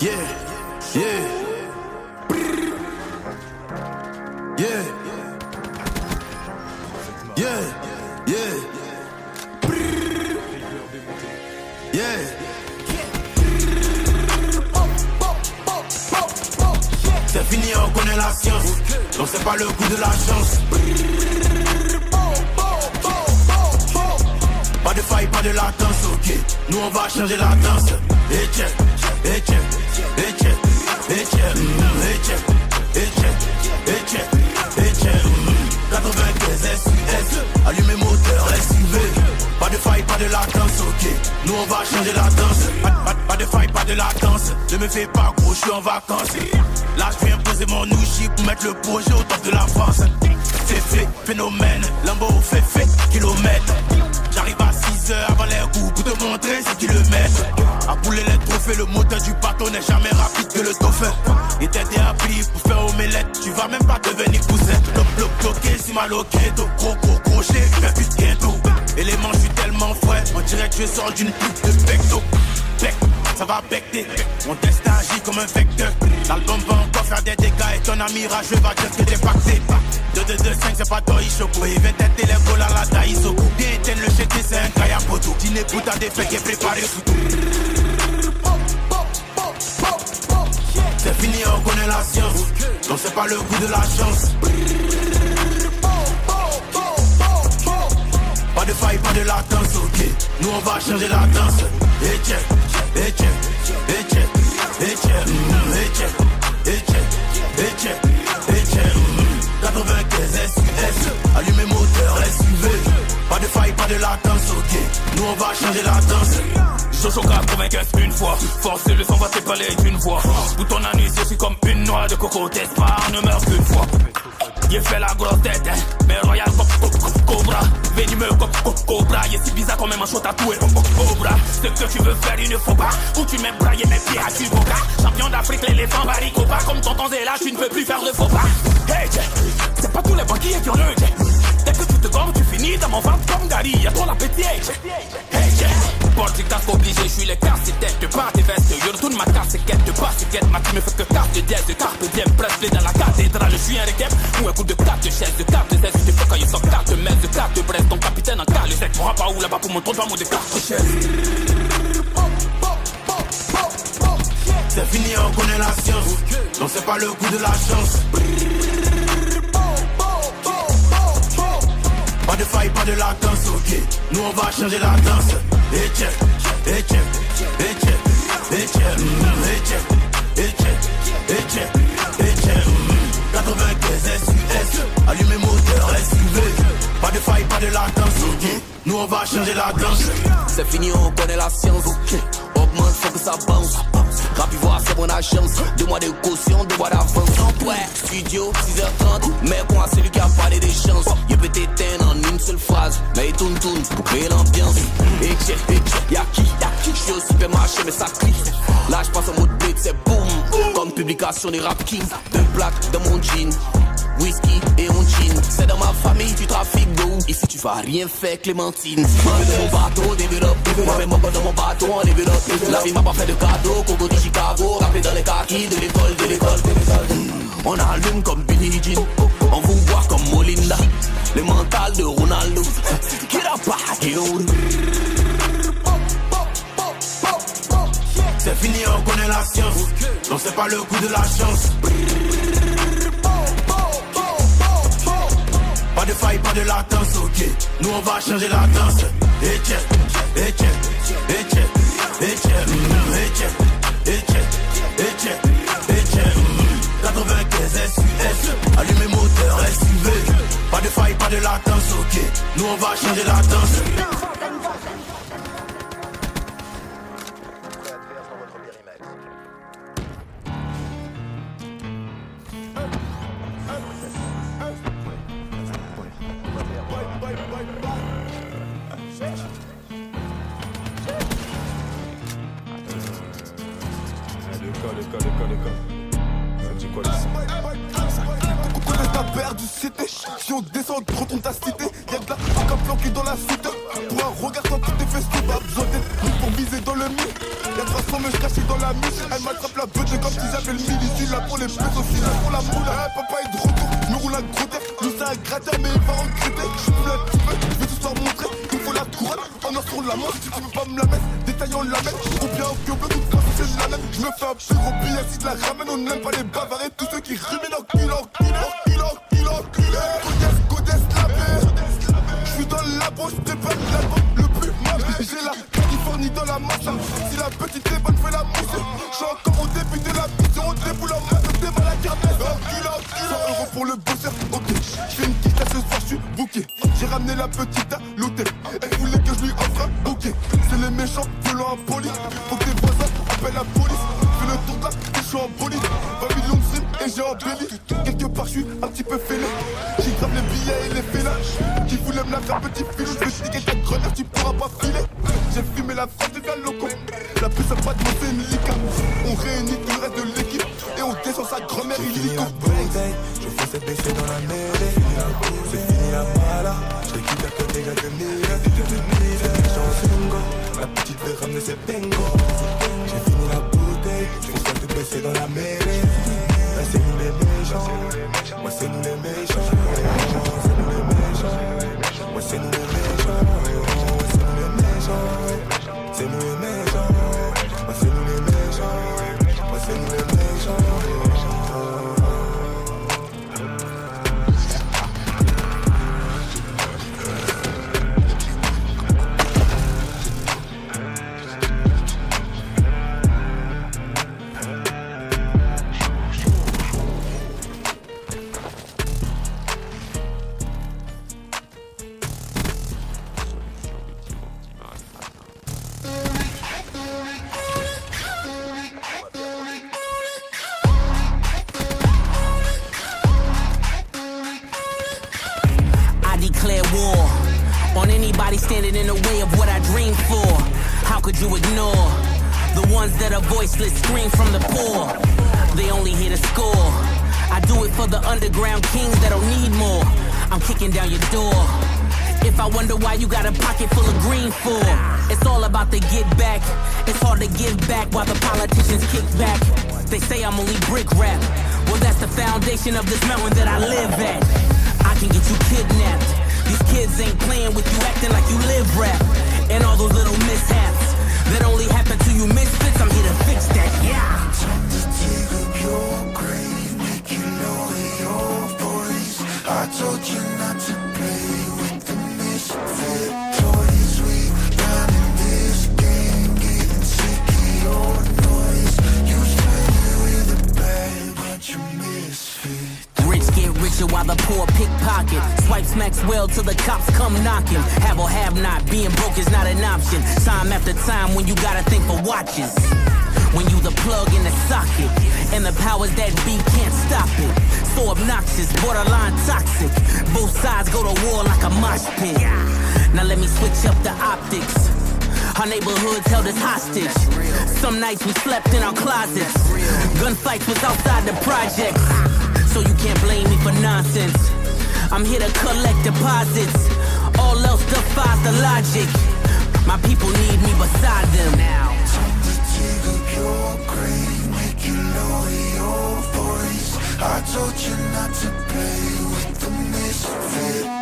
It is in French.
Yeah, yeah, yeah, yeah, yeah, yeah. C'est fini, on connaît la science, donc c'est pas le coup de la chance. Pas de faille, pas de latence, ok. Nous on va changer la danse. Et check, et check, et check, et check, et check, et check, et check, et check. 95 SUS, allumez moteur SUV. Pas de faille, pas de latence, ok. Nous on va changer la danse. Pas de faille, pas de latence. Ne me fais pas gros, je suis en vacances. Là je viens poser mon ouchi pour mettre le projet au top de la France. C'est fait, phénomène, Lambo fait, kilomètres. J'arrive à 6h avant les coups pour te montrer ce kilomètres. À bouler les trophées, le moteur du bateau n'est jamais rapide que le dauphin. Et t'aider à plier pour faire omelette, tu vas même pas devenir poussette. Bloqué, si mal au ghetto, gros crochet, fais plus de ghetto. Et les manches, je suis tellement frais, on dirait que je sors d'une pute de pecto. Ça va becter, mon destin agit comme un vecteur. L'album va encore faire des dégâts et ton ami rageux va dire que t'es pacté. 2-2-2-5 c'est pas toi Ishoko. Il va têter les vols à la Daïsoko. Bien éteindre le chété c'est un caille à poteau. Dîner pour ta défaite qui est préparé sous tout. C'est fini, on connaît la science, donc c'est pas le coup de la chance. Pas de faille, pas de latence, ok. Nous on va changer la danse. Et check, et check, et check, et check, et check, et check, et check, et check. 95 SUS, allumez moteur SUV. Pas de faille, pas de latence, ok. Nous on va changer la danse. Jojo 95 une fois, force le sang va t'épaler d'une voix. Pour ton anus, je suis comme une noix de coco. T'espères, ne meurs qu'une fois. J'ai fait la grosse tête, hein. Mais royal cobra. Venimeux cobra. Il est si bizarre quand même un chaud tatoué cobra. Ce que tu veux faire, il ne faut pas. Ou tu m'aimes brailler mes pieds à Tuboka. Champion d'Afrique, l'éléphant baricopa. Comme tonton Zéla, tu ne peux plus faire de faux pas. Hey, c'est pas tous les banquiers qui ont le dès que tu te gorges, tu finis dans mon ventre comme Gary. Y'a trop l'appétit, hey, porte dictat obligé, je suis le casse-tête. De part tes vestes, je retourne ma casse-quête. De basket, ma team me fait que carte de dièse. De carte diem, presque dans la cathédrale. Je suis un requiem ou un coup de carte de chaise. De carte de zèle, je te fais quand il sort carte de messe. De carte de Brest, ton capitaine en cale. Le sec, m'aura pas où là-bas pour mon trône, pas mon de carte de chaise. C'est fini, on connaît la science, donc c'est pas le coup de la chance. Pas de faille, pas de latence, ok. Nous on va changer la danse. Et check, et check, et check, et check, et check, et check, et check, et check. 95 SUS, allumez moteur SUV. Pas de faille, pas de latence, ok. Nous on va changer la danse. C'est fini, on connaît la science, ok. Augmente, faut que ça bounce. Rapide voir, c'est mon agence. 2 mois de caution, 2 mois d'avance. Ouais, studio, 6h30. Mais moi, celui qui a parlé des chances. Il peut t'éteindre en une seule phrase. Mais il tourne pour créer l'ambiance. Et check, y'a qui? Je suis au supermarché, mais ça crie. Là, je passe en mode beat, c'est boom. Comme publication des Rap Kings. 2 plaques dans mon jean. Whisky et on jean. C'est dans ma famille, tu trafiques de où? Ici tu vas rien faire, Clémentine. Moi de mon bateau, développe. Moi-même mon dans mon bateau, on développe. La vie m'a pas fait de cadeau. Congo de Chicago, rappelé dans les kakis de l'école, On allume comme Billie Jean. On vous boit comme Molinda. Le mental de Ronaldo. Qui l'a pas, qui C'est fini, on connaît la science, donc c'est pas le coup de la chance. Pas de faille, pas de latence, ok. Nous on va changer la danse. Et check, et check, et check, et check, et check, et check, et check, et check. 95 SUS, allumez moteur SUV. Pas de faille, pas de latence, ok. Nous on va changer la danse. Ça dit quoi ça? t'as perdu cité. Si on descend, retourne ta cité. Y'a de la coca planquée dans la soute. Pour un regard quand tout est festif, pas besoin d'être nous pour viser dans le mille. Y'a 300 meufs cachées dans la miche. Elle m'attrape la beutte comme si j'avais le mille. Je suis là pour les plus aussi là pour la moule. Papa est de retour, nous roule un gros terre. Nous c'est un gratteur mais il va regretter. Je suis plus un petit peu, je vais tout leur montrer. Il me faut la couronne, en or sur la manche. Si tu veux pas me la mettre, détaillant la mettre. Ou bien au pio bleu, toute façon c'est la même. Je me fais un plus gros billet si je la ramène. On n'aime pas les bavards et tous ceux qui ruminent en kilo. Godest la paix. Je suis dans la broche, t'es pas l'album le plus mal. J'ai la Californie dans la masse. Si la petite est bonne, fais la mousse. Je suis encore au début de la mission. On déboule en masse, t'es mal à carnet. 100 € pour le bosseur, ok. Je fais une quiche là ce soir, je suis booké. J'ai ramené la petite à l'hôtel. Elle voulait que je lui offre un bouquet. C'est les méchants, violents, impolis. Faut que tes voisins appellent la police. Fais le tour de là, je suis en bolide. 20 millions de streams et j'ai embelli. Quelque part, je suis un petit peu fêlé. J'ai grave les billets et les félages. Qui voulait me la faire petit filou. Je vais te niquer ta grenade, tu pourras pas filer. J'ai fumé la France des gars locaux. La puce a pas de monter une lica. On réunit tout le reste de l'équipe. Et on descend sa grand-mère illico. Je fais cette baissée dans la mêlée. C'est fini la mala. Je récupère que des gars de mille. La petite veut ramener ses bengos. J'ai fini la bouteille. Je fais cette baissée dans la mêlée. Là c'est nous les méchants. Moi c'est nous les méchants. C'est nous les méchants. Moi c'est nous les méchants. C'est nous les méchants. C'est nous les méchants. Moi c'est nous les méchants. Moi c'est nous les méchants. Standing in the way of what I dreamed for. How could you ignore the ones that are voiceless, scream from the poor? They only hear the score. I do it for the underground kings that don't need more. I'm kicking down your door. If I wonder why you got a pocket full of green for, it's all about the get back. It's hard to give back while the politicians kick back. They say I'm only brick rap. Well, that's the foundation of this mountain that I live at. I can get you kidnapped. These kids ain't playing with you, acting like you live rap. And all those little mishaps that only happen to you misfits, I'm here to fix that, yeah. Time to dig up your grave, make you lower your voice. I told you not to play with the misfit toys. We running this game, getting sick of your noise. You spend with a bag, but you misfit. Rich get richer while the poor pickpocket. Swipe smacks well till the cops come knocking. Have or have not, being broke is not an option. Time after time when you gotta think for watches. When you the plug in the socket, and the powers that be can't stop it. So obnoxious, borderline toxic. Both sides go to war like a mosh pit. Now let me switch up the optics. Our neighborhoods held us hostage. Some nights we slept in our closets. Gunfights was outside the projects. So you can't blame me for nonsense. I'm here to collect deposits. All else defies the logic. My people need me beside them now. Time to dig up your grave, make you lower your voice. I told you not to play with the misfit